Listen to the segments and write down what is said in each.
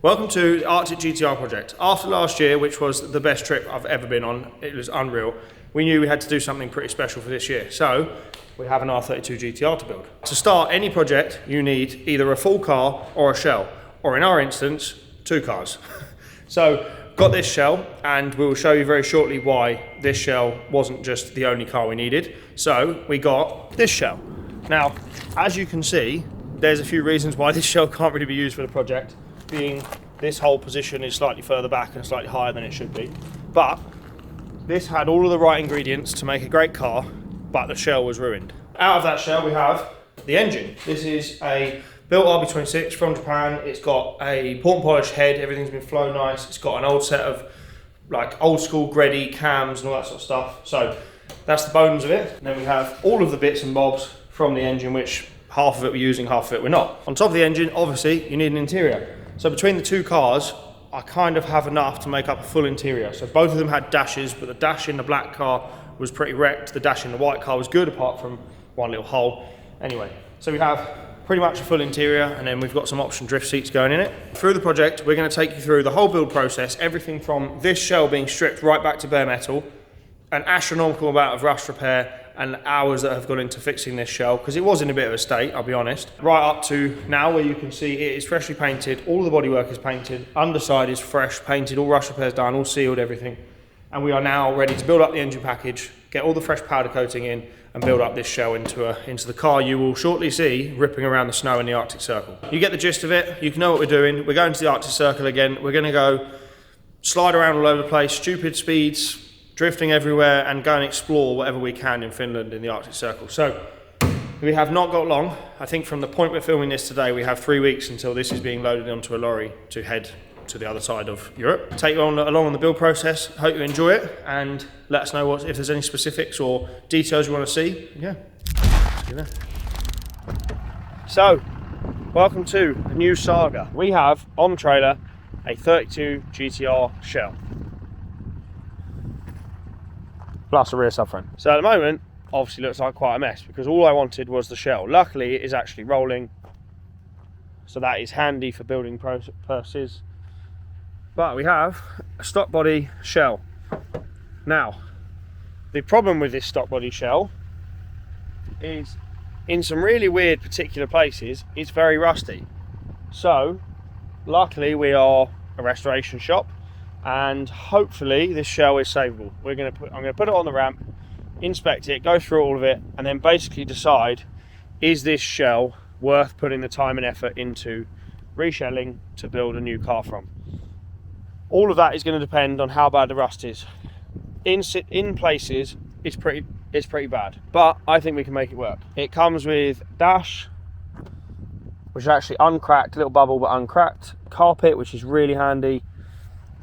Welcome to the R32 Gtr project. After last year, which was the best trip I've ever been on, it was unreal, we knew we had to do something pretty special for this year. So we have an R32 Gtr to build. To start any project, you need either a full car or a shell, or in our instance, 2 cars. So got this shell, and we will show you very shortly why this shell wasn't just the only car we needed. So we got this shell. Now, as you can see, there's a few reasons why this shell can't really be used for the project, being this whole position is slightly further back and slightly higher than it should be. But this had all of the right ingredients to make a great car, but the shell was ruined. Out of that shell we have the engine. This is a built RB26 from Japan. It's got a port and polish head, everything's been flown nice. It's got an old set of like old school Greddy cams and all that sort of stuff. So that's the bones of it. And then we have all of the bits and bobs from the engine, which half of it we're using, half of it we're not. On top of the engine, obviously, you need an interior. So between the 2 cars, I kind of have enough to make up a full interior. So both of them had dashes, but the dash in the black car was pretty wrecked. The dash in the white car was good, apart from one little hole. Anyway, so we have pretty much a full interior, and then we've got some option drift seats going in it. Through the project, we're going to take you through the whole build process, everything from this shell being stripped right back to bare metal, an astronomical amount of rust repair, and hours that have gone into fixing this shell, because it was in a bit of a state, I'll be honest. Right up to now, where you can see it is freshly painted, all of the bodywork is painted, underside is fresh, painted, all rust repairs done, all sealed, everything. And we are now ready to build up the engine package, get all the fresh powder coating in, and build up this shell into the car you will shortly see ripping around the snow in the Arctic Circle. You get the gist of it, you know what we're doing. We're going to the Arctic Circle again. We're gonna go slide around all over the place, stupid speeds, drifting everywhere, and go and explore whatever we can in Finland in the Arctic Circle. So we have not got long. I think from the point we're filming this today, we have 3 weeks until this is being loaded onto a lorry to head to the other side of Europe. Take you along on the build process. Hope you enjoy it, and let us know if there's any specifics or details you want to see. Yeah, let's do that. So, welcome to a new saga. We have on trailer a 32 GTR shell, plus a rear subframe. So at the moment, obviously looks like quite a mess, because all I wanted was the shell. Luckily, it is actually rolling, so that is handy for building purposes. But we have a stock body shell. Now, the problem with this stock body shell is in some really weird particular places, it's very rusty. So, luckily we are a restoration shop, and hopefully this shell is savable. I'm going to put it on the ramp, inspect it, go through all of it, and then basically decide, is this shell worth putting the time and effort into reshelling to build a new car from? All of that is going to depend on how bad the rust is. In places, it's pretty bad, but I think we can make it work. It comes with dash, which is actually uncracked, a little bubble but uncracked. Carpet, which is really handy.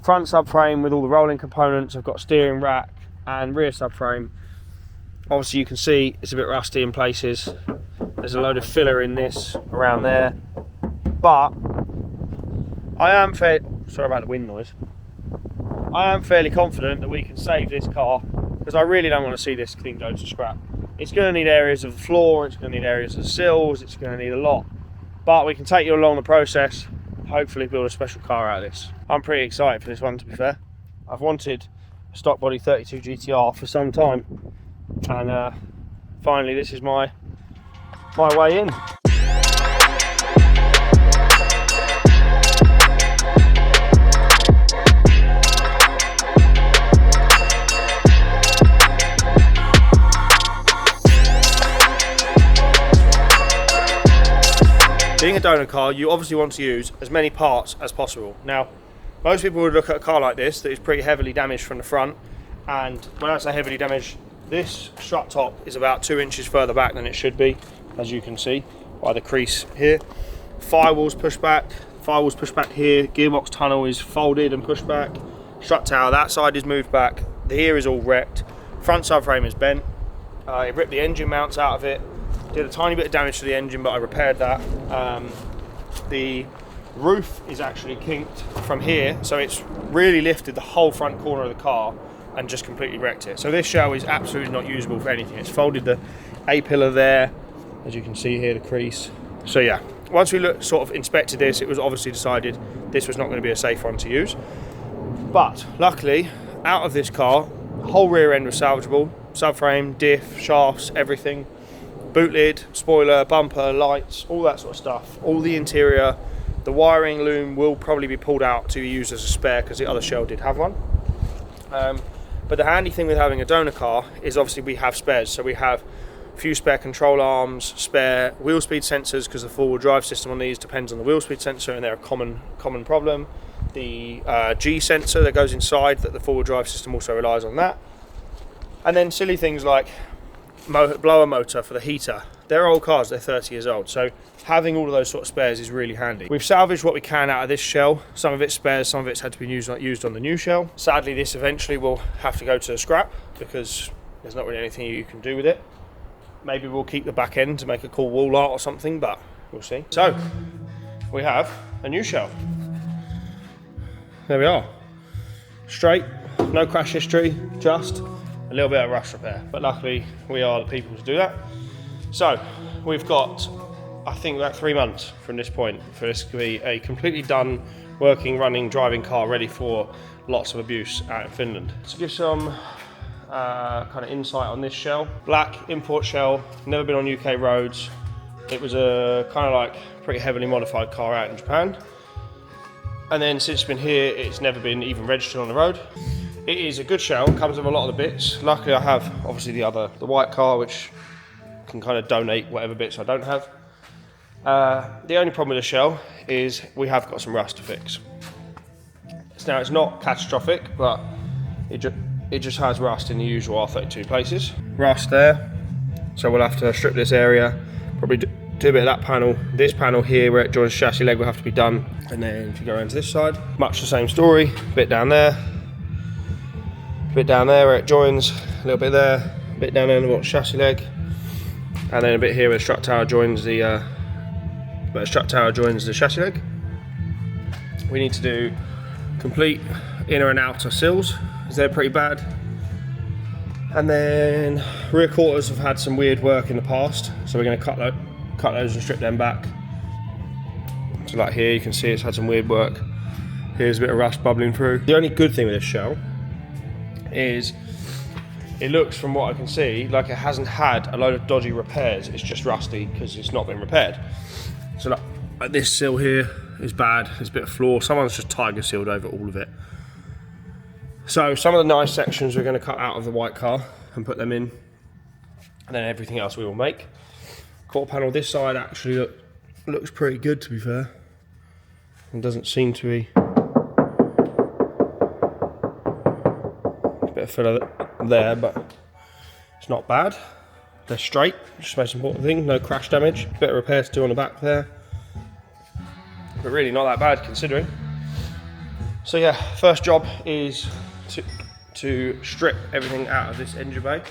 Front subframe with all the rolling components. I've got steering rack and rear subframe. Obviously you can see it's a bit rusty in places. There's a load of filler in this around there, but I am sorry about the wind noise. I am fairly confident that we can save this car, because I really don't want to see this thing go to scrap. It's going to need areas of the floor, it's going to need areas of the sills, it's going to need a lot. But we can take you along the process, hopefully build a special car out of this. I'm pretty excited for this one, to be fair. I've wanted a stock body 32 GTR for some time, and finally this is my way in. Being a donor car, you obviously want to use as many parts as possible. Now, most people would look at a car like this that is pretty heavily damaged from the front, and when I say heavily damaged, this strut top is about 2 inches further back than it should be, as you can see by the crease here. Firewall's pushed back here, gearbox tunnel is folded and pushed back, strut tower, that side is moved back, the here is all wrecked, front subframe is bent, it ripped the engine mounts out of it. Did a tiny bit of damage to the engine, but I repaired that. The roof is actually kinked from here, so it's really lifted the whole front corner of the car and just completely wrecked it. So this shell is absolutely not usable for anything. It's folded the A-pillar there, as you can see here, the crease. So yeah, once we sort of inspected this, it was obviously decided this was not going to be a safe one to use. But luckily, out of this car, whole rear end was salvageable, subframe, diff, shafts, everything, boot lid, spoiler, bumper, lights, all that sort of stuff. All the interior, the wiring loom will probably be pulled out to use as a spare because the other shell did have one. But the handy thing with having a donor car is obviously we have spares. So we have a few spare control arms, spare wheel speed sensors, because the four-wheel drive system on these depends on the wheel speed sensor, and they're a common problem. The G sensor that goes inside, that the four-wheel drive system also relies on that. And then silly things like blower motor for the heater. They're old cars, they're 30 years old, so having all of those sort of spares is really handy. We've salvaged what we can out of this shell. Some of it's spares, some of it's had to be used on the new shell. Sadly, this eventually will have to go to scrap because there's not really anything you can do with it. Maybe we'll keep the back end to make a cool wall art or something, but we'll see. So we have a new shell. There we are. Straight, no crash history, just a little bit of rust repair, but luckily we are the people to do that. So we've got, I think, about 3 months from this point for this to be a completely done, working, running, driving car ready for lots of abuse out in Finland. To give some kind of insight on this shell, black import shell, never been on UK roads. It was a kind of like pretty heavily modified car out in Japan. And then since it's been here, it's never been even registered on the road. It is a good shell, comes with a lot of the bits. Luckily I have obviously the white car, which can kind of donate whatever bits I don't have. The only problem with the shell is we have got some rust to fix. Now it's not catastrophic, but it just has rust in the usual R32 places. Rust there, so we'll have to strip this area, probably do a bit of that panel. This panel here where it joins the chassis leg will have to be done. And then if you go around to this side, much the same story, bit down there where it joins, a little bit there, a bit down there in the chassis leg, and then a bit here where the strut tower joins the chassis leg. We need to do complete inner and outer sills, because they're pretty bad. And then rear quarters have had some weird work in the past, so we're going to cut those and strip them back. So like here you can see it's had some weird work. Here's a bit of rust bubbling through. The only good thing with this shell is it looks, from what I can see, like it hasn't had a load of dodgy repairs. It's just rusty because it's not been repaired. So like this sill here is bad. There's a bit of floor. Someone's just tiger sealed over all of it. So some of the nice sections we're going to cut out of the white car and put them in, and then everything else we will make. Quarter panel this side actually looks pretty good, to be fair. It doesn't seem to be. A bit of filler there, but it's not bad. They're straight, just the most important thing. No crash damage. Bit of repair to do on the back there, but really not that bad considering. So yeah, first job is to strip everything out of this engine bay.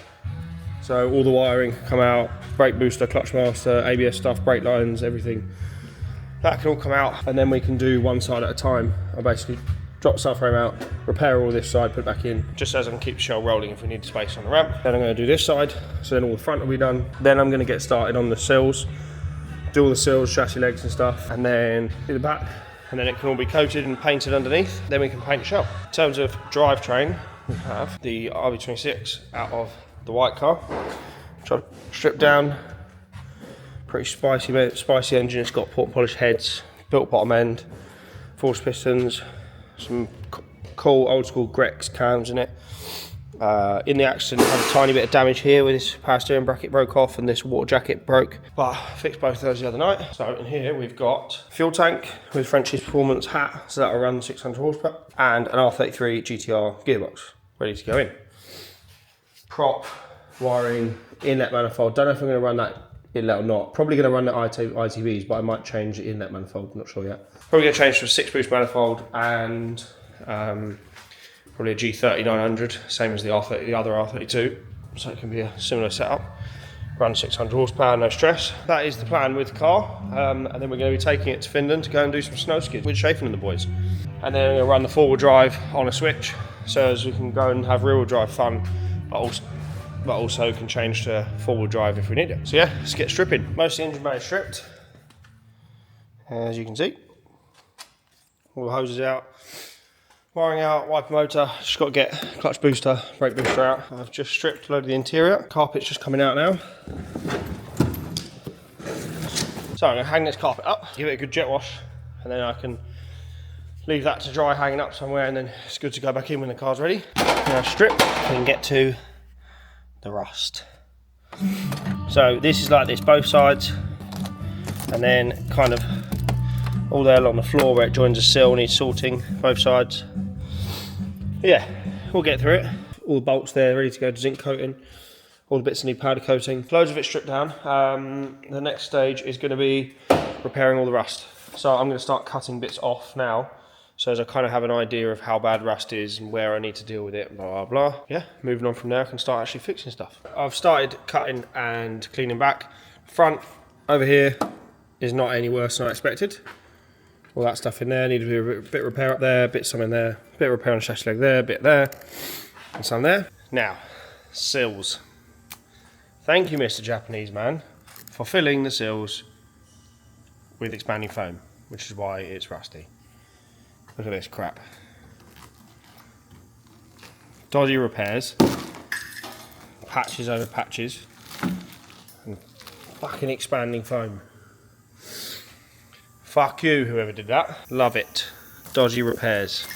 So all the wiring can come out, brake booster, clutch master, ABS stuff, brake lines, everything. That can all come out, and then we can do one side at a time. I'll basically drop the subframe out, repair all this side, put it back in, just as I can keep the shell rolling if we need space on the ramp. Then I'm going to do this side, so then all the front will be done. Then I'm going to get started on the sills, do all the sills, chassis legs and stuff, and then do the back, and then it can all be coated and painted underneath. Then we can paint the shell. In terms of drivetrain, we have the RB26 out of the white car, which I've stripped down. Pretty spicy engine. It's got port polished heads, built bottom end, force pistons, some cool old school Grex cams in it. In the accident, I had a tiny bit of damage here where this power steering bracket broke off and this water jacket broke, but I fixed both of those the other night. So in here we've got fuel tank with French's Performance hat, so that'll run 600 horsepower, and an R33 Gtr gearbox ready to go in. Prop, wiring, inlet manifold. Don't know if I'm going to run that inlet or not. Probably going to run the ITBs, but I might change the inlet manifold, not sure yet. Probably going to change to a 6-boost manifold and probably a G3900, same as the other R32, so it can be a similar setup. Run 600 horsepower, no stress. That is the plan with the car, and then we're going to be taking it to Finland to go and do some snow skis with Chafin and the boys. And then we're going to run the 4-wheel drive on a switch, so as we can go and have rear-wheel drive fun, but also can change to 4-wheel drive if we need it. So yeah, let's get stripping. Most of the engine bay is stripped. As you can see, all the hoses out, wiring out, wiper motor, just got to get clutch booster, brake booster out. I've just stripped a load of the interior, carpet's just coming out now. So I'm going to hang this carpet up, give it a good jet wash, and then I can leave that to dry hanging up somewhere, and then it's good to go back in when the car's ready. Now strip and get to the rust. So this is like this both sides, and then kind of all there along the floor where it joins the sill needs sorting, both sides. Yeah, we'll get through it. All the bolts there ready to go to zinc coating. All the bits need powder coating. Loads of it stripped down. The next stage is going to be repairing all the rust. So I'm going to start cutting bits off now, so as I kind of have an idea of how bad rust is and where I need to deal with it, blah, blah, blah. Yeah, moving on from there, I can start actually fixing stuff. I've started cutting and cleaning back. Front over here is not any worse than I expected. All that stuff in there, need to do a bit of repair up there, bit some in there, bit of repair on the chassis leg there, bit there, and some there. Now, sills. Thank you, Mr. Japanese man, for filling the sills with expanding foam, which is why it's rusty. Look at this crap. Dodgy repairs, patches over patches, and fucking expanding foam. Fuck you, whoever did that. Love it. Dodgy repairs.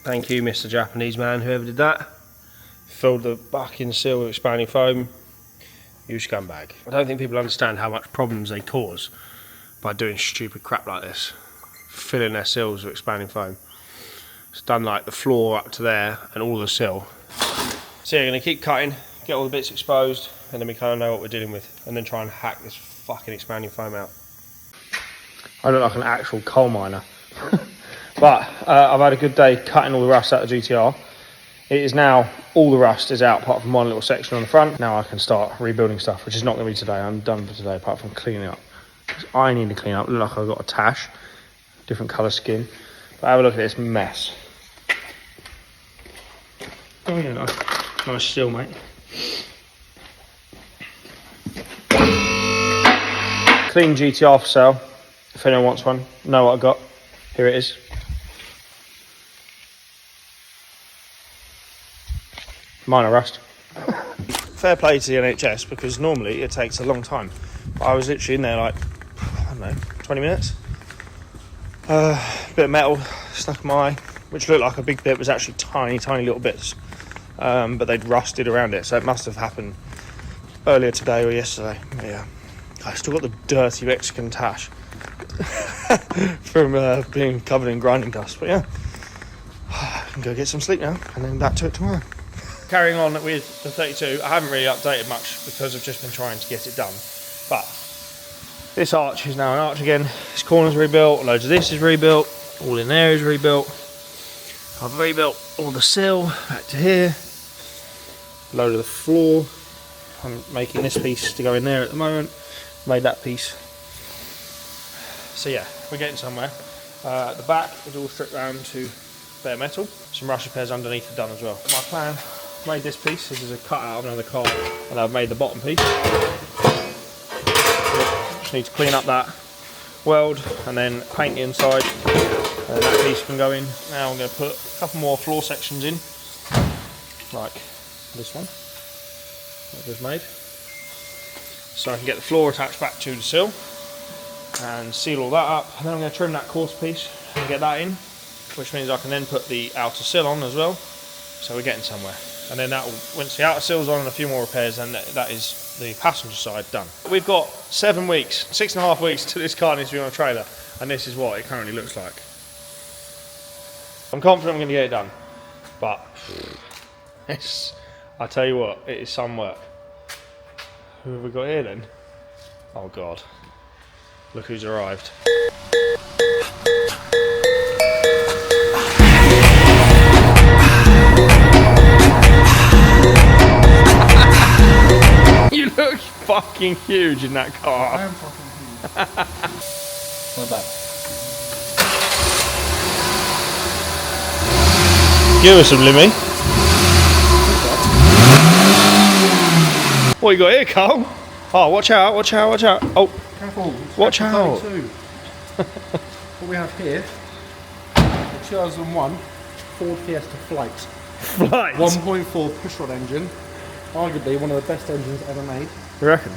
Thank you, Mr. Japanese man, whoever did that. Filled the fucking seal with expanding foam. You scumbag. I don't think people understand how much problems they cause by doing stupid crap like this. Filling their sills with expanding foam. It's done like the floor up to there and all the sill. So yeah, I'm going to keep cutting, get all the bits exposed, and then we kind of know what we're dealing with, and then try and hack this fucking expanding foam out. I look like an actual coal miner. But I've had a good day cutting all the rust out of the GTR. It is now, all the rust is out apart from one little section on the front. Now I can start rebuilding stuff, which is not going to be today. I'm done for today apart from cleaning up. I need to clean up. Look like I've got a tash, different colour skin. But have a look at this mess. Oh yeah, nice still, mate. Clean GTR for sale. If anyone wants one, know what I got. Here it is. Minor rust. Fair play to the NHS, because normally it takes a long time. I was literally in there like, I don't know, 20 minutes. Bit of metal stuck in my eye, which looked like a big bit, was actually tiny little bits. But they'd rusted around it, so it must have happened earlier today or yesterday. But yeah, I still got the dirty Mexican tash from being covered in grinding dust. But yeah, I can go get some sleep now, and then back to it tomorrow. Carrying on with the 32, I haven't really updated much because I've just been trying to get it done. But this arch is now an arch again. This corner's rebuilt, loads of this is rebuilt, all in there is rebuilt. I've rebuilt all the sill back to here, a load of the floor. I'm making this piece to go in there at the moment. Made that piece. So yeah, we're getting somewhere. At the back is all stripped down to bare metal. Some rust repairs underneath are done as well. My plan, made this piece. This is a cut out of another car, and I've made the bottom piece. Just need to clean up that weld and then paint the inside, and that piece can go in. Now I'm going to put a couple more floor sections in, like this one that I just made, so I can get the floor attached back to the sill and seal all that up. And then I'm going to trim that coarse piece and get that in, which means I can then put the outer sill on as well. So we're getting somewhere. And then that will, once the outer sill's on and a few more repairs, then that is the passenger side done. We've got 7 weeks, 6.5 weeks till this car needs to be on a trailer, and this is what it currently looks like. I'm confident I'm going to get it done, but I tell you what, it is some work. Who have we got here then? Oh God, look who's arrived. You look fucking huge in that car. I am fucking huge. Not bad. Give us some Limmy. What you got here, Carl? Oh, watch out, watch out, watch out. Oh, Careful. watch out. 32. What we have here, the 2001 Ford Fiesta Flight. Flight? 1.4 pushrod engine. Arguably one of the best engines ever made. You reckon?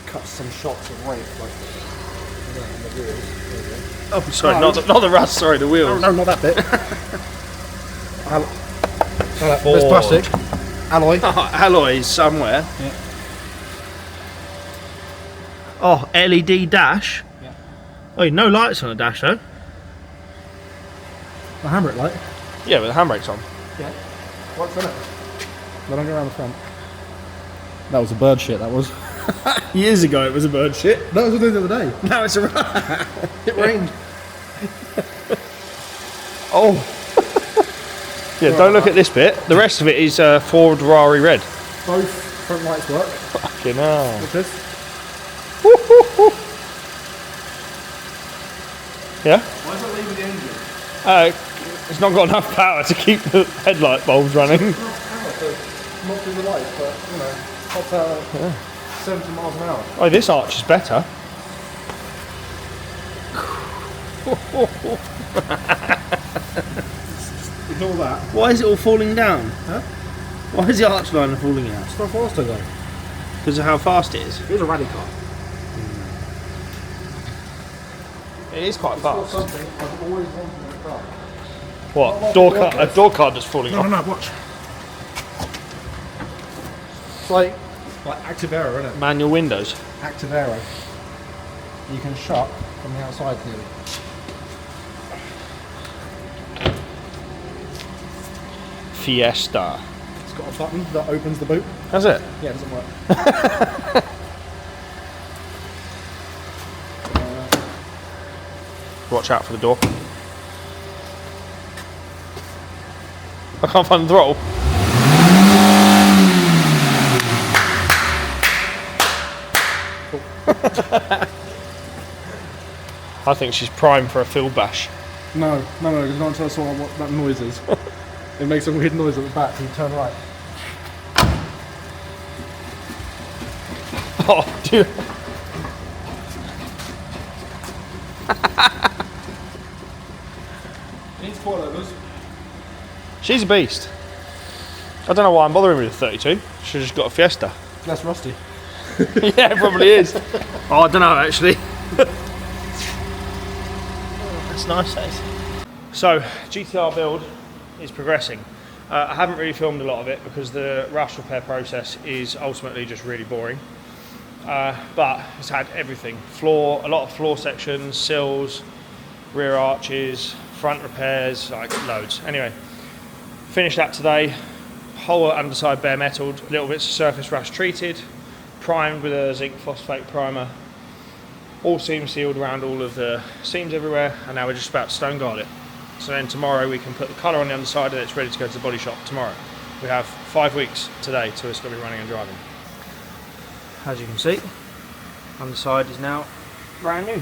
Cuts some shots of weight, like the wheels. There we go. Oh, sorry, not the rust, sorry, the wheels. No, not that bit. There's plastic. Alloy. Alloys somewhere. Yeah. Oh, LED dash. Yeah. Oh, no lights on the dash though. The handbrake light. Yeah, with the handbrake's on. Yeah. What's in it? They don't go around the front. That was a bird shit, that was. Years ago it was a bird shit. That was the other day. Now it's a It rained. Oh. Yeah, don't look at this bit. The rest of it is Ford Ferrari red. Both front lights work. Fucking hell. What's this? Yeah? Why is it leaving the engine? It's not got enough power to keep the headlight bulbs running. Not through the lights, but you know, pops out at 70 miles an hour. Oh, this arch is better. Ignore that. Why is it all falling down? Huh? Why is the arch line falling out? It's not faster though. Because of how fast it is. It's a rally car. It is quite Or fast. something I've always wanted in a car. What? A door card just falling off? No, watch. It's like Active Aero, isn't it? Manual windows. Active Aero. You can shut from the outside nearly. Fiesta. It's got a button that opens the boot. That's it? Yeah, it doesn't work. Watch out for the door. I can't find the throttle. I think she's primed for a field bash. No, because not until I saw what that noise is. It makes a weird noise at the back, so you turn right. Oh, dude. Needs coilovers. She's a beast. I don't know why I'm bothering with a 32. Should have just got a Fiesta. Less rusty. Yeah, it probably is. Oh, I don't know actually. That's nice, that is. So, GTR build is progressing. I haven't really filmed a lot of it because the rush repair process is ultimately just really boring. But it's had everything. A lot of floor sections, sills, rear arches, front repairs, like loads. Anyway, finished that today. Whole underside bare metalled, little bits of surface rust treated, primed with a zinc phosphate primer. All seams sealed around all of the seams everywhere, and now we're just about to stone guard it. So then tomorrow we can put the colour on the underside and it's ready to go to the body shop tomorrow. We have 5 weeks today till it's going to be running and driving. As you can see, underside is now brand new.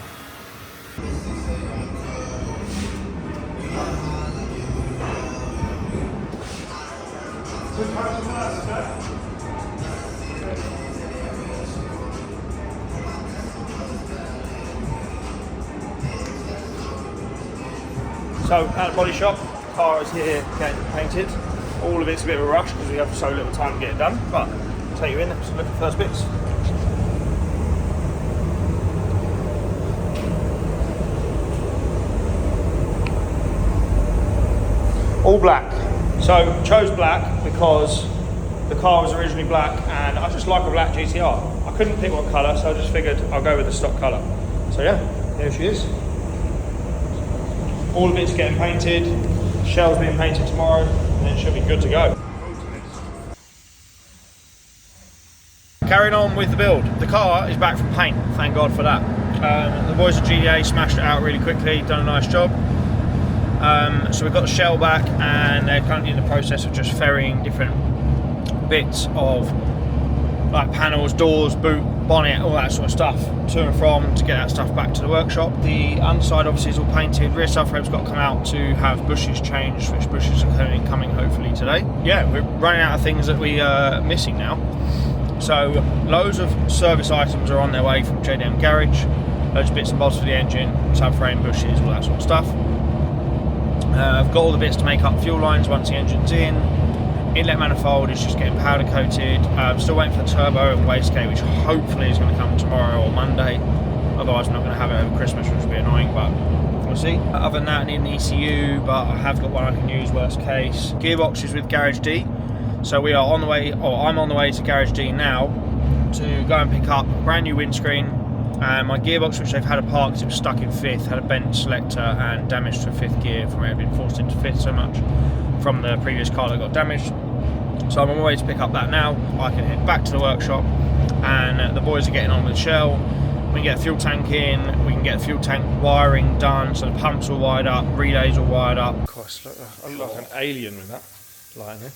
So at the body shop, the car is here getting painted. All of it's a bit of a rush because we have so little time to get it done, but I'll take you in and look at the first bits. All black. So chose black because the car was originally black and I just like a black GTR. I couldn't pick what colour, so I just figured I'll go with the stock colour. So yeah, here she is. All of it's getting painted, shell's being painted tomorrow, and then she'll be good to go. Carrying on with the build. The car is back from paint, thank God for that. The boys at GDA smashed it out really quickly, done a nice job. So we've got the shell back and they're currently in the process of just ferrying different bits of like panels, doors, boot, bonnet, all that sort of stuff to and from to get that stuff back to the workshop. The underside obviously is all painted, rear subframe's got to come out to have bushes changed, which bushes are coming hopefully today. Yeah, we're running out of things that we are missing now. So loads of service items are on their way from JDM Garage. loads of bits and bobs for the engine, subframe, bushes, all that sort of stuff. I've got all the bits to make up fuel lines once the engine's in. Inlet manifold is just getting powder coated. I'm still waiting for the turbo and wastegate, which hopefully is going to come tomorrow or Monday. Otherwise I'm not going to have it over Christmas, which will be annoying, but we'll see. Other than that, I need an ECU, but I have got one I can use worst case. Gearbox is with Garage D. So we are on the way, or I'm on the way to Garage D now to go and pick up a brand new windscreen. And my gearbox, which they've had apart because it was stuck in fifth, had a bent selector and damage to fifth gear from where it had been forced into fifth so much from the previous car that got damaged. So I'm on my way to pick up that now. I can head back to the workshop, and the boys are getting on with the shell. We can get a fuel tank in, we can get the fuel tank wiring done, so the pumps are wired up, relays are wired up. Gosh, I look like an alien with that line there.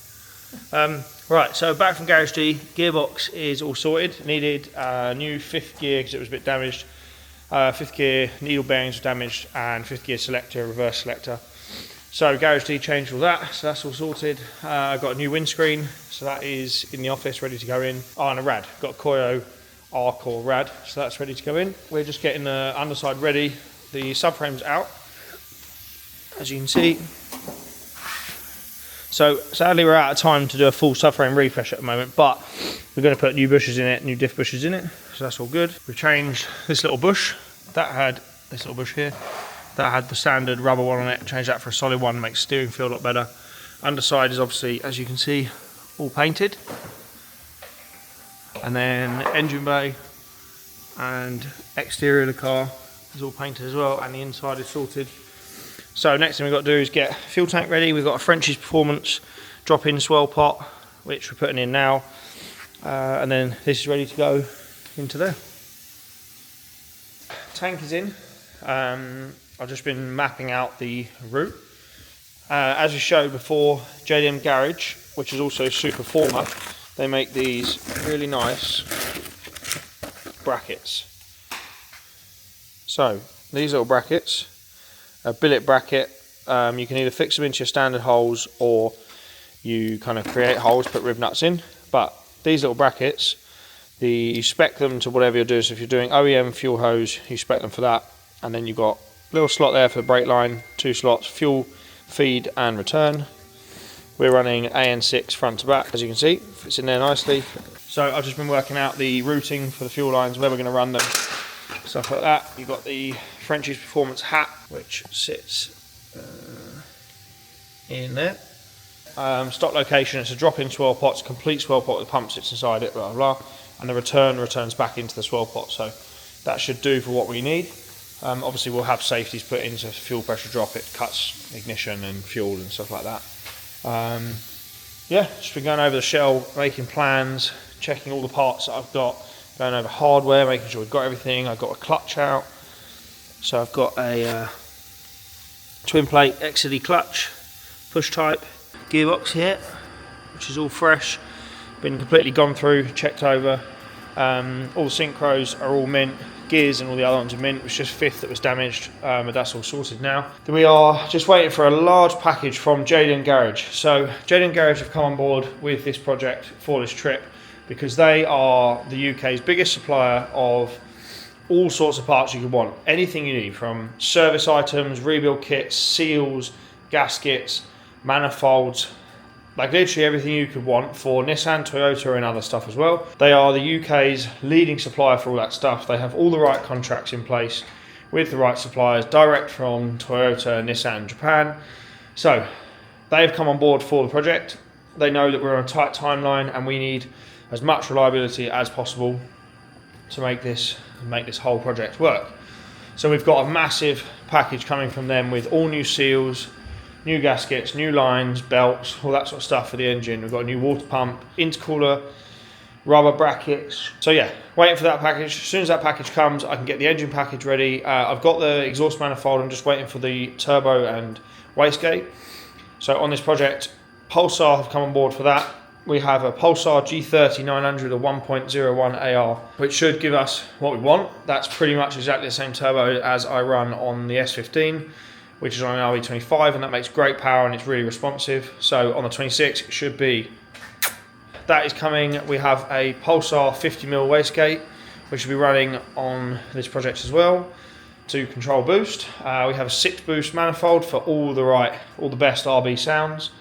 Right, so back from Garage D, gearbox is all sorted. Needed a new fifth gear because it was a bit damaged. Fifth gear needle bearings were damaged, and fifth gear selector, reverse selector. So Garage D changed all that, so that's all sorted. I got a new windscreen, so that is in the office, ready to go in. Oh, and a rad, got a Koyo R-Core rad, so that's ready to go in. We're just getting the underside ready. The subframe's out, as you can see. So sadly we're out of time to do a full subframe refresh at the moment, but we're going to put new bushes in it, new diff bushes in it, so that's all good. We've changed this little bush, that had this little bush here, that had the standard rubber one on it, changed that for a solid one, makes steering feel a lot better. Underside is obviously, as you can see, all painted. And then engine bay and exterior of the car is all painted as well, and the inside is sorted. So next thing we've got to do is get fuel tank ready. We've got a French's Performance drop-in swell pot, which we're putting in now. And then this is ready to go into there. Tank is in. I've just been mapping out the route. As we showed before, JDM Garage, which is also Super Former, they make these really nice brackets. So these little brackets, a billet bracket, you can either fix them into your standard holes or you kind of create holes, put rib nuts in. But these little brackets, you spec them to whatever you're doing. So if you're doing OEM fuel hose, you spec them for that. And then you've got a little slot there for the brake line, 2 slots, fuel, feed and return. We're running AN6 front to back, as you can see, fits in there nicely. So I've just been working out the routing for the fuel lines, where we're going to run them, stuff like that. You've got the French's Performance hat, which sits in there. Stock location, it's a drop-in swell pot, it's a complete swell pot with the pump sits inside it, blah, blah, blah. And the return returns back into the swell pot, so that should do for what we need. Obviously we'll have safeties put in, so if fuel pressure drop, it cuts ignition and fuel and stuff like that. Yeah, just been going over the shell, making plans, checking all the parts that I've got, going over hardware, making sure we've got everything. I've got a clutch out, so I've got a twin plate XLE clutch, push type, gearbox here, which is all fresh, been completely gone through, checked over. All the synchros are all mint, gears and all the other ones are mint. It was just fifth that was damaged, but that's all sorted now. Then we are just waiting for a large package from JDM Garage. So JDM Garage have come on board with this project for this trip because they are the UK's biggest supplier of all sorts of parts you could want. Anything you need, from service items, rebuild kits, seals, gaskets, manifolds, like literally everything you could want for Nissan, Toyota and other stuff as well. They are the UK's leading supplier for all that stuff. They have all the right contracts in place with the right suppliers, direct from Toyota, Nissan, Japan. So they've come on board for the project. They know that we're on a tight timeline and we need as much reliability as possible to make this whole project work. So we've got a massive package coming from them with all new seals, new gaskets, new lines, belts, all that sort of stuff for the engine. We've got a new water pump, intercooler, rubber brackets. So yeah, waiting for that package. As soon as that package comes, I can get the engine package ready. I've got the exhaust manifold. I'm just waiting for the turbo and wastegate. So on this project, Pulsar have come on board for that. We have a Pulsar G30 900 or 1.01 AR, which should give us what we want. That's pretty much exactly the same turbo as I run on the S15. Which is on an RE25, and that makes great power and it's really responsive. So on the 26 it should be. That is coming. We have a Pulsar 50mm wastegate, which will be running on this project as well to control boost. We have a 6 boost manifold for all the best RB sounds,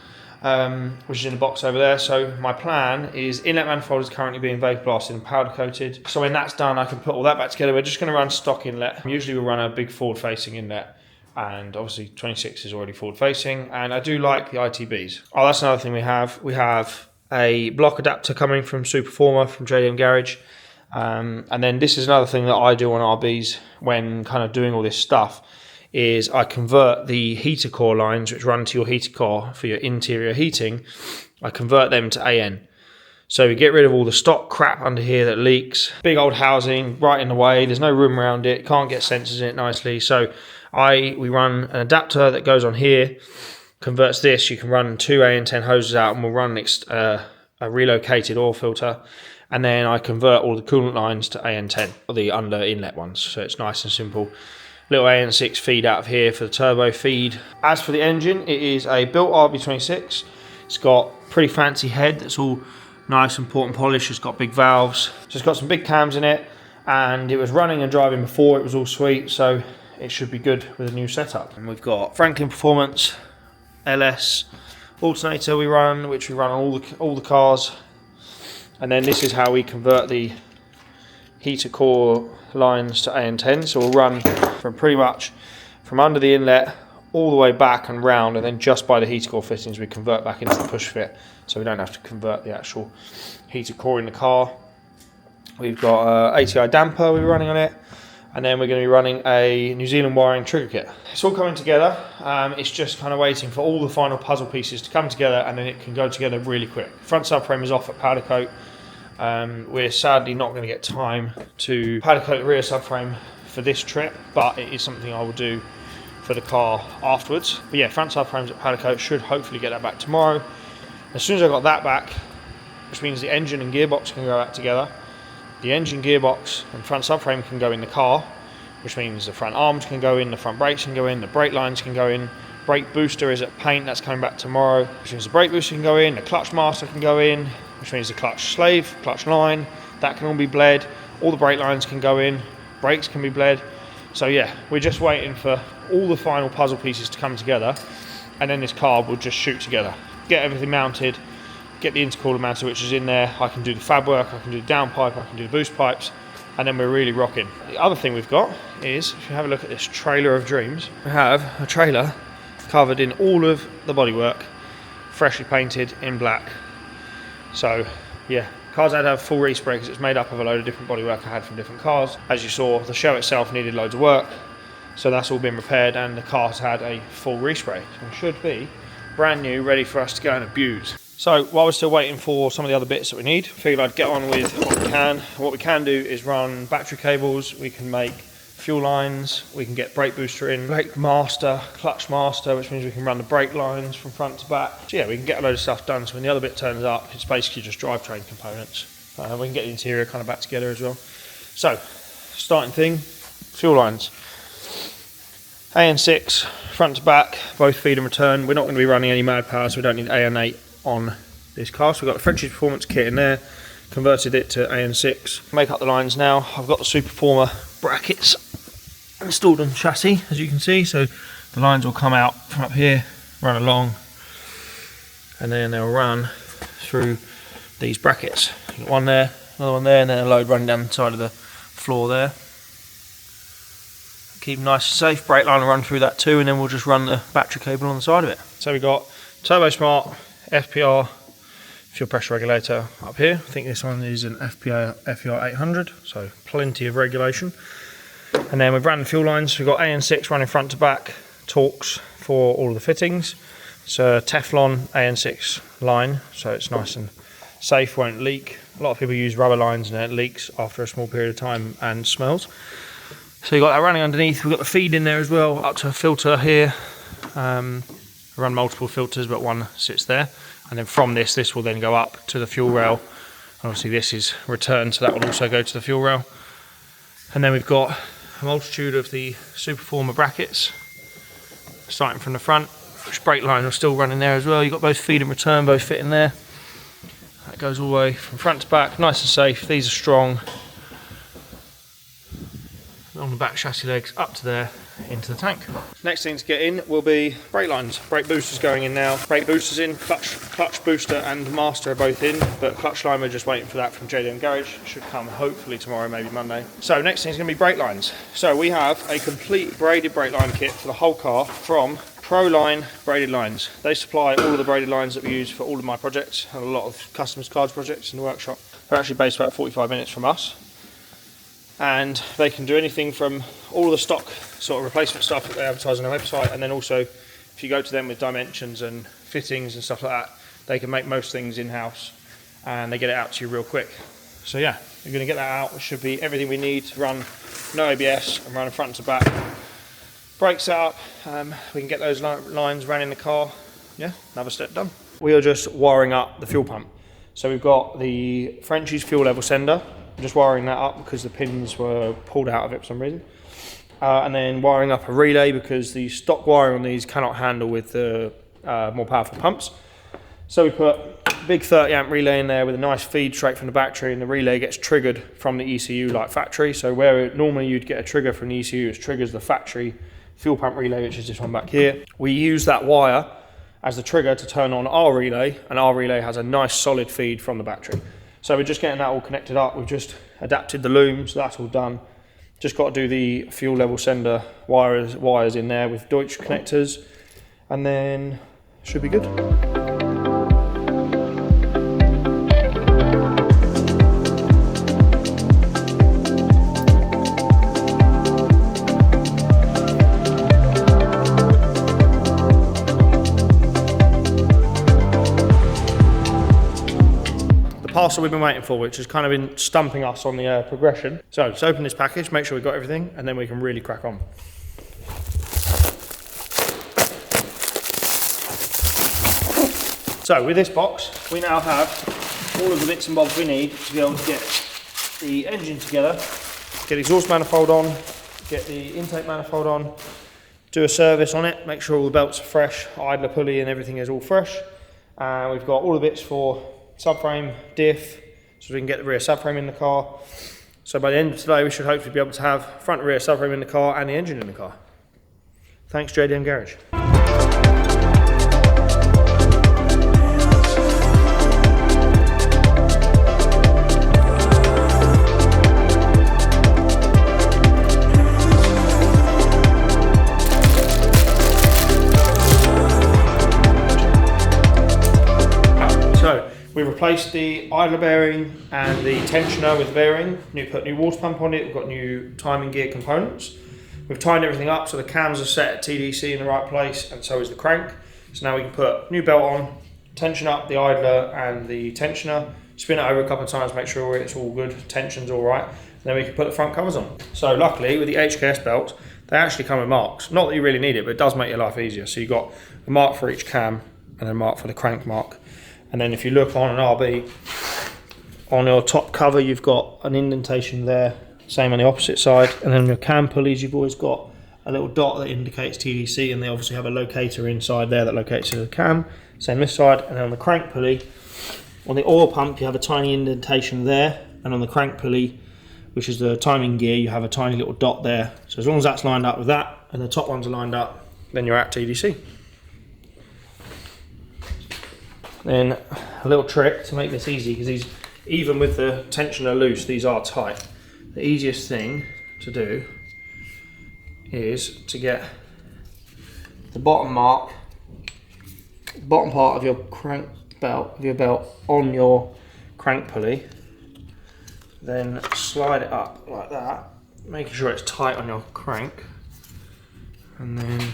which is in the box over there. So my plan is inlet manifold is currently being vapor blasted and powder coated. So when that's done, I can put all that back together. We're just going to run stock inlet. Usually we'll run a big forward facing inlet, and obviously 26 is already forward facing, and I do like the ITBs. Oh, that's another thing we have. We have a block adapter coming from Superformer from JDM Garage. And then this is another thing that I do on RBs when kind of doing all this stuff, is I convert the heater core lines which run to your heater core for your interior heating, I convert them to AN. So we get rid of all the stock crap under here that leaks. Big old housing right in the way, there's no room around it, can't get sensors in it nicely. So we run an adapter that goes on here, converts this. You can run 2 AN10 hoses out, and we'll run a relocated oil filter. And then I convert all the coolant lines to AN10, or the under inlet ones. So it's nice and simple. Little AN6 feed out of here for the turbo feed. As for the engine, it is a built RB26. It's got pretty fancy head that's all nice and port and polish. It's got big valves. So it's got some big cams in it, and it was running and driving before. It was all sweet, so it should be good with a new setup. And we've got Franklin Performance LS alternator we run, which we run on all the cars. And then this is how we convert the heater core lines to AN10. So we'll run from pretty much from under the inlet all the way back and round, and then just by the heater core fittings we convert back into the push fit, so we don't have to convert the actual heater core in the car. We've got ATI damper we're running on it, and then we're going to be running a New Zealand wiring trigger kit. It's all coming together. It's just kind of waiting for all the final puzzle pieces to come together, and then it can go together really quick. Front subframe is off at powder coat. We're sadly not going to get time to powder coat the rear subframe for this trip, but it is something I will do for the car afterwards. But yeah, front subframe's at powder coat. Should hopefully get that back tomorrow. As soon as I got that back, which means the engine and gearbox can go back together. The engine, gearbox and front subframe can go in the car, which means the front arms can go in, the front brakes can go in, the brake lines can go in. Brake booster is at paint, that's coming back tomorrow, which means the brake booster can go in, the clutch master can go in, which means the clutch slave, clutch line, that can all be bled. All the brake lines can go in, brakes can be bled. So yeah, we're just waiting for all the final puzzle pieces to come together, and then this car will just shoot together. Get everything mounted, get the intercooler mounted, which is in there. I can do the fab work, I can do the downpipe, I can do the boost pipes, and then we're really rocking. The other thing we've got is, if you have a look at this trailer of dreams, we have a trailer covered in all of the bodywork, freshly painted in black. So yeah, cars had to have full respray because it's made up of a load of different bodywork I had from different cars. As you saw, the shell itself needed loads of work, so that's all been repaired, and the car's had a full respray. So it should be brand new, ready for us to go and abuse. So while we're still waiting for some of the other bits that we need, I figured I'd get on with what we can. What we can do is run battery cables, we can make fuel lines, we can get brake booster in, brake master, clutch master, which means we can run the brake lines from front to back. So yeah, we can get a load of stuff done, so when the other bit turns up, it's basically just drivetrain components. We can get the interior kind of back together as well. So, starting thing, fuel lines. AN6, front to back, both feed and return. We're not going to be running any mad power, so we don't need AN8 on this car. So we've got the French's Performance kit in there, converted it to AN6. Make up the lines now. I've got the Superformer brackets installed on the chassis, as you can see. So the lines will come out from up here, run along, and then they'll run through these brackets. Got one there, another one there, and then a load running down the side of the floor there. Keep them nice and safe. Brake line will run through that too, and then we'll just run the battery cable on the side of it. So we've got Turbo Smart FPR fuel pressure regulator up here. I think this one is an FPR 800, so plenty of regulation. And then we've ran the fuel lines. We've got AN6 running front to back, Torx for all of the fittings. It's a Teflon AN6 line, so it's nice and safe, won't leak. A lot of people use rubber lines and it leaks after a small period of time and smells. So you've got that running underneath. We've got the feed in there as well, up to a filter here. I run multiple filters, but one sits there. And then from this will then go up to the fuel rail. Obviously this is returned, so that will also go to the fuel rail. And then we've got a multitude of the Superformer brackets, starting from the front. Which brake line are still running there as well. You've got both feed and return, both fit in there. That goes all the way from front to back, nice and safe. These are strong. along the back chassis legs up to there into the tank. Next thing to get in will be brake lines. Brake boosters going in now. Brake boosters in, clutch booster and master are both in, but clutch line we're just waiting for that from JDM Garage. Should come hopefully tomorrow, maybe Monday. So next thing is going to be brake lines. So we have a complete braided brake line kit for the whole car from Proline Braided Lines. They supply all of the braided lines that we use for all of my projects and a lot of customers' cards projects in the workshop. They're actually based about 45 minutes from us. And they can do anything from all of the stock sort of replacement stuff that they advertise on their website, and then also if you go to them with dimensions and fittings and stuff like that, they can make most things in-house and they get it out to you real quick. So yeah, we're going to get that out. It should be everything we need to run no ABS and run front to back. Brake setup, we can get those lines ran in the car. Yeah, another step done. We are just wiring up the fuel pump. So we've got the Frenchie's fuel level sender. I'm just wiring that up because the pins were pulled out of it for some reason. And then wiring up a relay because the stock wiring on these cannot handle with the more powerful pumps. So we put a big 30 amp relay in there with a nice feed straight from the battery, and the relay gets triggered from the ECU like factory. So where normally you'd get a trigger from the ECU, it triggers the factory fuel pump relay, which is this one back here. We use that wire as the trigger to turn on our relay, and our relay has a nice solid feed from the battery. So we're just getting that all connected up. We've just adapted the loom, so that's all done. Just got to do the fuel level sender wires in there with Deutsch connectors, and then should be good. Parcel we've been waiting for, which has kind of been stumping us on the progression. So let's open this package, make sure we've got everything, and then we can really crack on. So with this box, we now have all of the bits and bobs we need to be able to get the engine together, get exhaust manifold on, get the intake manifold on, do a service on it, make sure all the belts are fresh, idler pulley and everything is all fresh. We've got all the bits for subframe, diff, so we can get the rear subframe in the car. So by the end of today we should hopefully be able to have front and rear subframe in the car and the engine in the car. Thanks JDM Garage. We replaced the idler bearing and the tensioner with the bearing. Put new water pump on it. We've got new timing gear components. We've tightened everything up so the cams are set at TDC in the right place, and so is the crank. So now we can put new belt on, tension up the idler and the tensioner, spin it over a couple of times, make sure it's all good, tension's all right, and then we can put the front covers on. So luckily with the HKS belts, they actually come with marks. Not that you really need it, but it does make your life easier. So you've got a mark for each cam and a mark for the crank mark. And then if you look on an RB, on your top cover you've got an indentation there, same on the opposite side, and then on your cam pulleys you've always got a little dot that indicates TDC, and they obviously have a locator inside there that locates to the cam, same this side. And then on the crank pulley, on the oil pump you have a tiny indentation there, and on the crank pulley, which is the timing gear, you have a tiny little dot there. So as long as that's lined up with that, and the top ones are lined up, then you're at TDC. Then a little trick to make this easy, because these, even with the tensioner loose, these are tight. The easiest thing to do is to get the bottom mark, bottom part of your crank belt, of your belt on your crank pulley, then slide it up like that, making sure it's tight on your crank, and then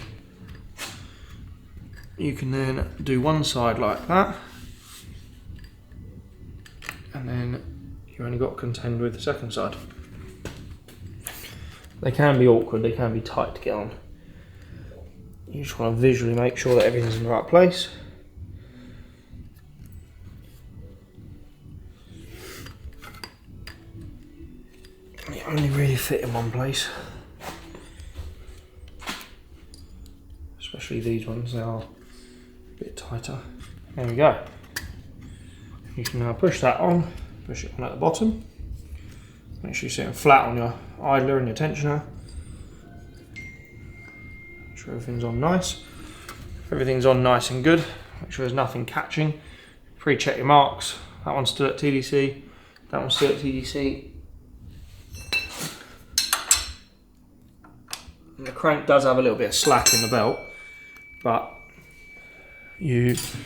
you can then do one side like that, and then you only got to contend with the second side. They can be awkward, they can be tight to get on. You just want to visually make sure that everything's in the right place. They only really fit in one place. Especially these ones, they are a bit tighter. There we go. You can now push that on, push it on at the bottom, Make sure you're sitting flat on your idler and your tensioner. Make sure everything's on nice. If everything's on nice and good, make sure there's nothing catching. Pre-check your marks. That one's still at TDC. That one's still at TDC. And the crank does have a little bit of slack in the belt, but you so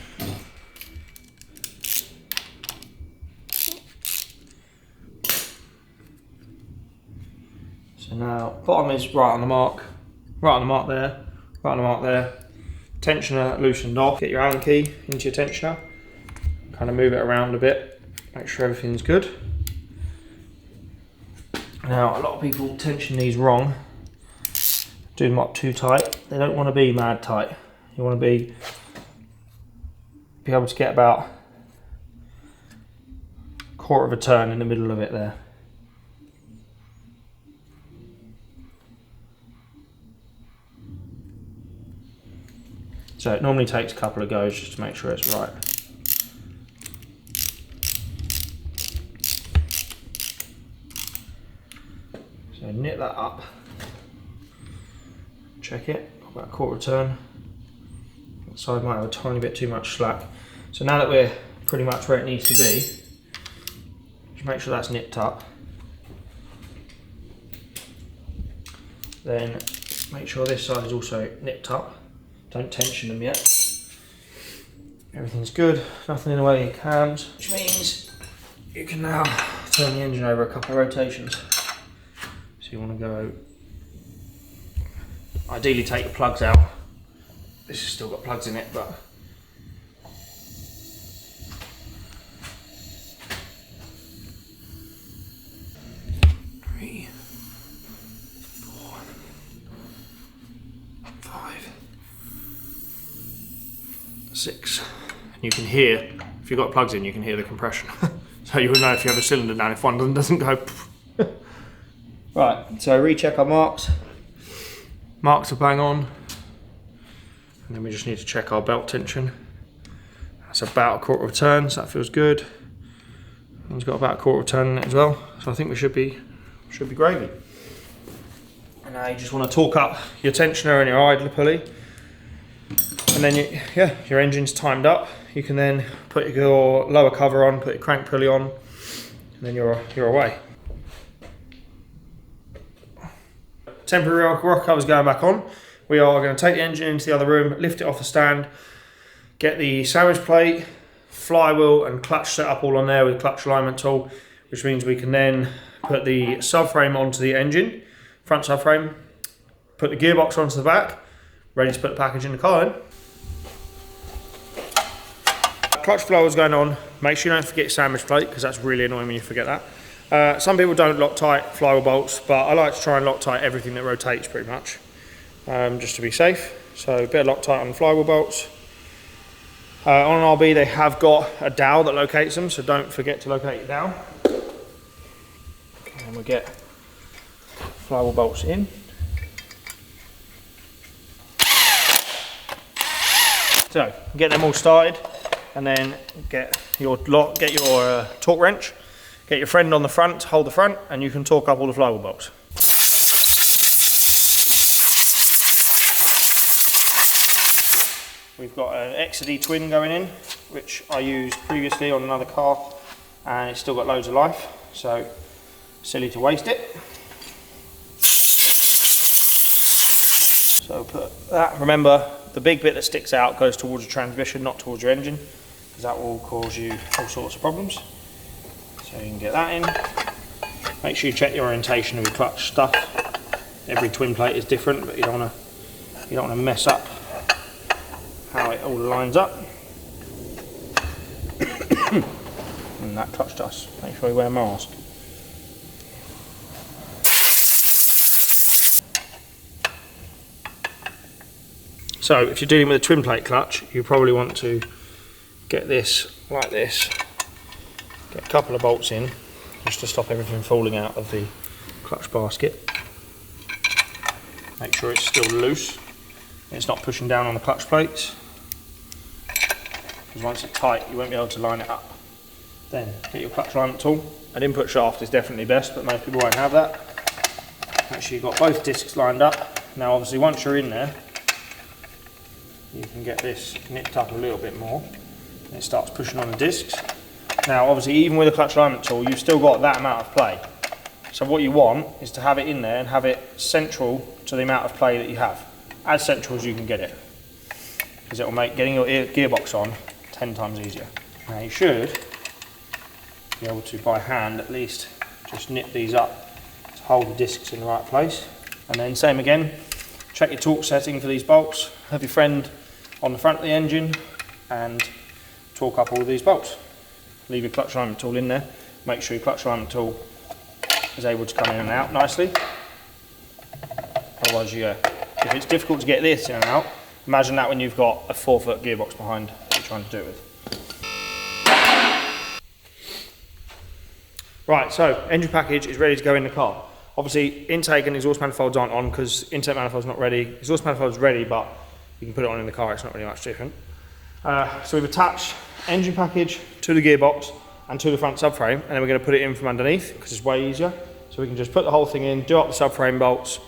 now bottom is right on the mark there, right on the mark there. Tensioner loosened off. Get your Allen key into your tensioner, kind of move it around a bit, make sure everything's good. Now a lot of people tension these wrong, do them up too tight. They don't want to be mad tight. You want to be able to get about a quarter of a turn in the middle of it there. So it normally takes a couple of goes just to make sure it's right. So knit that up, check it, about a quarter turn. That side might have a tiny bit too much slack. So now that we're pretty much where it needs to be, just make sure that's nipped up. Then make sure this side is also nipped up. Don't tension them yet. Everything's good, nothing in the way of your cams, which means you can now turn the engine over a couple of rotations. So you want to go, ideally take the plugs out. This has still got plugs in it, but three, 4, 5, 6. And you can hear, if you've got plugs in, you can hear the compression. So you would know if you have a cylinder down if one doesn't go. Right, so recheck our marks. Marks are bang on. And then we just need to check our belt tension. That's about a quarter of a turn, so that feels good. One's got about a quarter of a turn in it as well. So I think we should be gravy. And now you just want to torque up your tensioner and your idler pulley. And then your engine's timed up. You can then put your lower cover on, put your crank pulley on, and then you're away. Temporary rocker cover's going back on. We are going to take the engine into the other room, lift it off the stand, get the sandwich plate, flywheel and clutch set up all on there with a clutch alignment tool, which means we can then put the subframe onto the engine, front subframe, put the gearbox onto the back, ready to put the package in the car in. Clutch flywheel's going on. Make sure you don't forget your sandwich plate, because that's really annoying when you forget that. Some people don't lock tight flywheel bolts, but I like to try and lock tight everything that rotates pretty much, just to be safe. So a bit of Loctite on the flywheel bolts. On an RB they have got a dowel that locates them, so don't forget to locate your dowel. And we get flywheel bolts in. So get them all started, and then get your torque wrench. Get your friend on the front, hold the front, and you can torque up all the flywheel bolts. We've got an XD twin going in, which I used previously on another car, and it's still got loads of life, so silly to waste it. So put that, remember the big bit that sticks out goes towards the transmission, not towards your engine, because that will cause you all sorts of problems. So you can get that in. Make sure you check the orientation of your clutch stuff. Every twin plate is different, but you don't want to mess up how it all lines up. And that clutch dust. Make sure you wear a mask. So if you're dealing with a twin plate clutch, you probably want to get this like this. Get a couple of bolts in just to stop everything falling out of the clutch basket. Make sure it's still loose, it's not pushing down on the clutch plates, because once it's tight you won't be able to line it up. Then get your clutch alignment tool. An input shaft is definitely best, but most people won't have that. Make sure you've got both discs lined up. Now obviously once you're in there, you can get this nipped up a little bit more. And it starts pushing on the discs. Now obviously even with a clutch alignment tool, you've still got that amount of play. So what you want is to have it in there and have it central to the amount of play that you have. As central as you can get it. Because it will make getting your gearbox on 10 times easier. Now you should be able to, by hand at least, just nip these up to hold the discs in the right place. And then same again, check your torque setting for these bolts, have your friend on the front of the engine and torque up all of these bolts. Leave your clutch alignment tool in there, make sure your clutch alignment tool is able to come in and out nicely. Otherwise if it's difficult to get this in and out, imagine that when you've got a 4-foot gearbox behind that you're trying to do it with. Right, so engine package is ready to go in the car. Obviously intake and exhaust manifolds aren't on because intake manifold's not ready. Exhaust manifold's ready, but you can put it on in the car, it's not really much different. So we've attached engine package to the gearbox and to the front subframe, and then we're going to put it in from underneath because it's way easier. So we can just put the whole thing in, do up the subframe bolts,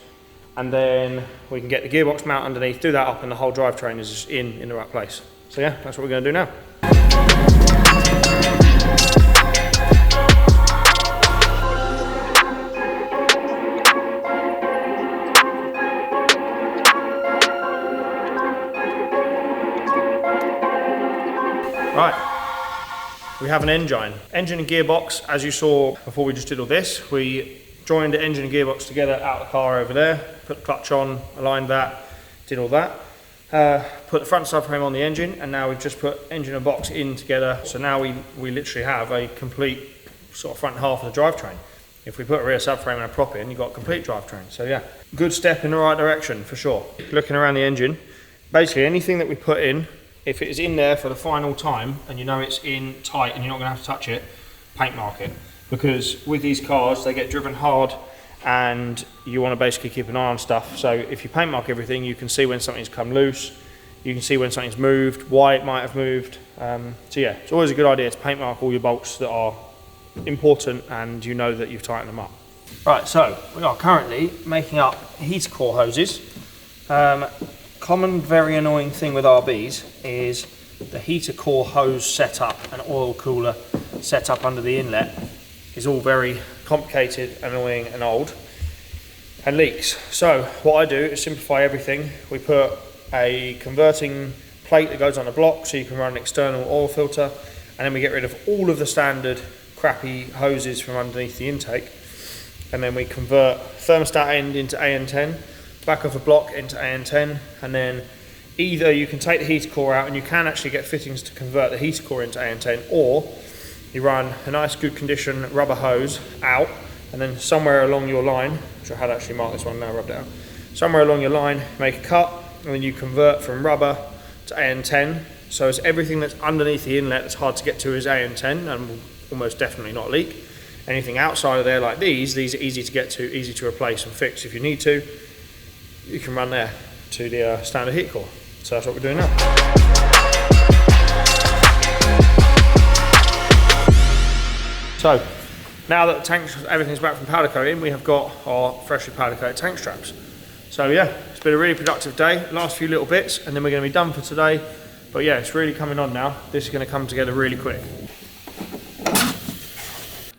and then we can get the gearbox mount underneath, do that up, and the whole drivetrain is in the right place. So yeah, that's what we're going to do now. Right, we have an engine and gearbox. As you saw before we just did all this, we joined the engine and gearbox together out of the car over there, put the clutch on, aligned that, did all that. Put the front subframe on the engine, and now we've just put engine and box in together. So now we literally have a complete sort of front half of the drivetrain. If we put a rear subframe and a prop in, you've got a complete drivetrain. So yeah, good step in the right direction for sure. Looking around the engine, basically anything that we put in, if it is in there for the final time and you know it's in tight and you're not going to have to touch it, paint mark it. Because with these cars, they get driven hard and you want to basically keep an eye on stuff. So if you paint mark everything, you can see when something's come loose, you can see when something's moved, why it might have moved. So yeah, it's always a good idea to paint mark all your bolts that are important and you know that you've tightened them up. Right, so we are currently making up heater core hoses. Common, very annoying thing with RBs is the heater core hose setup and oil cooler setup under the inlet is all very complicated, annoying and old and leaks. So what I do is simplify everything. We put a converting plate that goes on the block so you can run an external oil filter, and then we get rid of all of the standard crappy hoses from underneath the intake, and then we convert thermostat end into AN10, back of the block into AN10, and then either you can take the heater core out and you can actually get fittings to convert the heater core into AN10, or you run a nice good condition rubber hose out, and then somewhere along your line, which I had actually marked this one now, rubbed it out, somewhere along your line make a cut, and then you convert from rubber to AN10, so it's everything that's underneath the inlet that's hard to get to is AN10 and will almost definitely not leak. Anything outside of there like these are easy to get to, easy to replace and fix if you need to. You can run there to the standard heat core. So that's what we're doing now. So now that the tanks, everything's back from powder coating, we have got our freshly powder coated tank straps. So yeah, it's been a really productive day. Last few little bits and then we're going to be done for today. But yeah, it's really coming on now. This is going to come together really quick.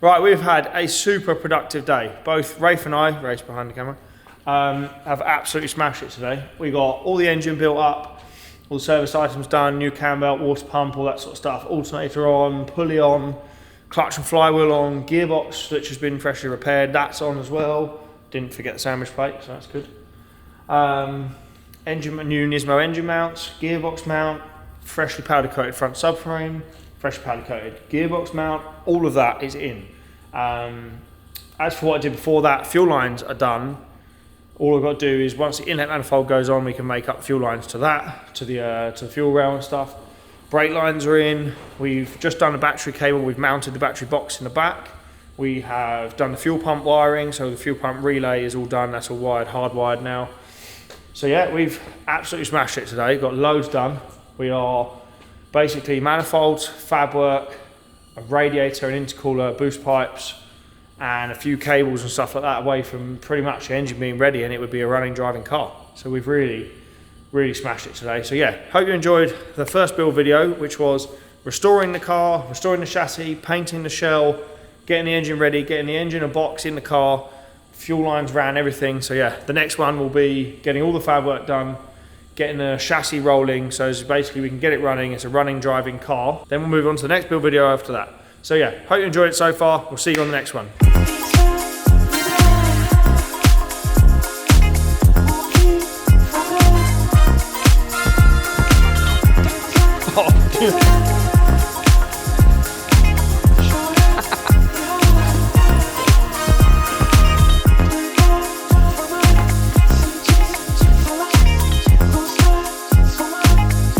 Right, we've had a super productive day. Both Rafe and I, Rafe's behind the camera, have absolutely smashed it today. We got all the engine built up, all the service items done, new cam belt, water pump, all that sort of stuff, alternator on, pulley on, clutch and flywheel on, gearbox which has been freshly repaired, that's on as well. Didn't forget the sandwich plate, so that's good. New Nismo engine mounts, gearbox mount, freshly powder coated front subframe, freshly powder coated gearbox mount, all of that is in. As for what I did before that, fuel lines are done. All I've got to do is once the inlet manifold goes on, we can make up fuel lines to that, to the fuel rail and stuff. Brake lines are in. We've just done the battery cable. We've mounted the battery box in the back. We have done the fuel pump wiring, so the fuel pump relay is all done. That's all wired, hardwired now. So yeah, we've absolutely smashed it today. Got loads done. We are basically manifolds, fab work, a radiator, an intercooler, boost pipes, and a few cables and stuff like that away from pretty much the engine being ready, and it would be a running, driving car. So we've really smashed it today. So yeah, hope you enjoyed the first build video, which was restoring the car, restoring the chassis, painting the shell, getting the engine ready, getting the engine and box in the car, fuel lines ran, everything. So yeah, the next one will be getting all the fab work done, getting the chassis rolling, so basically we can get it running. It's a running, driving car. Then we'll move on to the next build video after that. So yeah, hope you enjoyed it so far. We'll see you on the next one.